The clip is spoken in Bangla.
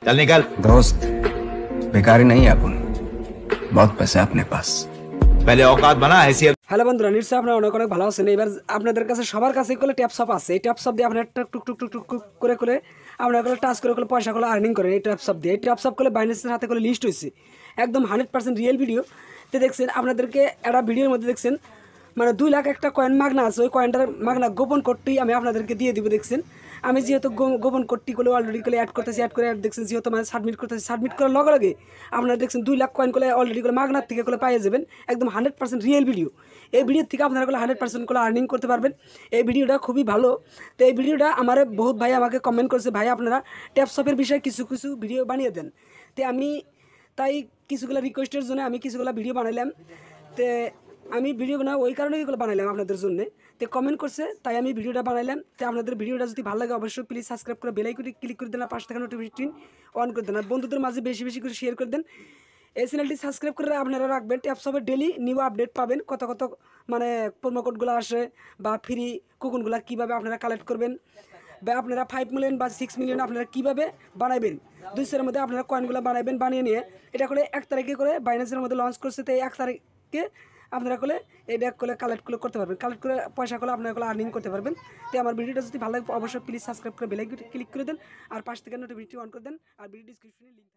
चल निकल। दोस्त बेकारी नहीं है अपन, बहुत पैसा है अपने पास। पहले औकात बना हैसियत। হ্যালো বন্ধুরা, নিশ্চয়ই আপনারা অনেক অনেক ভালো আছেন। এবার আপনাদের কাছে সবার কাছে করলে ট্যাপসপ আছে। এই ট্যাপসপ দিয়ে আপনারা টুক টুক টুক টুক টুক টুক করে করে আপনারা করে টাচ করে করে পয়সাগুলো আর্নিং করেন এই ট্যাপসপ দিয়ে। এই ট্যাপসপ করলে বাইন্যান্সের হাতে করে লিস্ট হয়েছে, একদম 100% রিয়েল ভিডিও। তো দেখছেন আপনাদেরকে একটা ভিডিওর মধ্যে দেখছেন মানে 2 লাখ একটা কয়েন মাগনা আছে। ওই কয়েনটার মাগনা গোপন কোডটি আমি আপনাদেরকে দিয়ে দিব। দেখছেন আমি যেহেতু গোপন কোডটি করে অলরেডি করে অ্যাড করতেছি, অ্যাড করে দেখছেন যেহেতু মানে সাবমিট করতেছি, সাবমিট করার লগে লগে আপনারা দেখছেন 2 লাখ কয়েন করে অলরেডি করে মাগনার থেকে করে পাইয়ে যাবেন। একদম 100% রিয়েল ভিডিও। এই ভিডিও থেকে আপনারা করে 100% করে আর্নিং করতে পারবেন। এই ভিডিওটা খুবই ভালো। তো এই ভিডিওটা আমার বহুত ভাই আমাকে কমেন্ট করেছে, ভাই আপনারা ট্যাপসপের বিষয়ে কিছু কিছু ভিডিও বানিয়ে দেন। তো আমি তাই কিছুগুলো রিকোয়েস্টের জন্য আমি কিছুগুলো ভিডিও বানাইলাম। তো আমি ভিডিওগুলো ওই কারণে এগুলো বানাইলাম আপনাদের জন্য। তো কমেন্ট করছে তাই আমি ভিডিওটা বানাইলাম। তো আপনাদের ভিডিওটা যদি ভালো লাগে অবশ্যই প্লিজ সাবস্ক্রাইব করে বেল আইকনে ক্লিক করে দেন, আর পাশে থাকা নোটিফিকেশন অন করে দেন, আর বন্ধুদের মাঝে বেশি বেশি করে শেয়ার করে দেন। এই চ্যানেলটি সাবস্ক্রাইব করে আপনারা রাখবেন। ট্যাপসপের ডেলি নিউ আপডেট পাবেন, কত কত মানে প্রোমো কোডগুলো আসে বা ফ্রি কুপনগুলো কীভাবে আপনারা কালেক্ট করবেন, বা আপনারা 5 মিলিয়ন বা 6 মিলিয়ন আপনারা কীভাবে বানাবেন। 2 দিনের মধ্যে আপনারা কয়েনগুলো বানাবেন, বানিয়ে নিয়ে এটা করে 1 তারিখে করে বাইন্যান্সের মধ্যে লঞ্চ করছে। তো এই 1 তারিখে আপনারা করে এটা করে কালেক্ট করতে পারবেন, কালেক্ট করে পয়সা করে আপনারা আর্নিং করতে পারবেন। তো আমার ভিডিওটা যদি ভালো লাগে অবশ্যই প্লিজ সাবস্ক্রাইব করে বেল আইকনে ক্লিক করে দেন, আর পাশ থেকে নোটিফিকেশন অন করে দেন, আর ভিডিও ডিসক্রিপশনে লিঙ্ক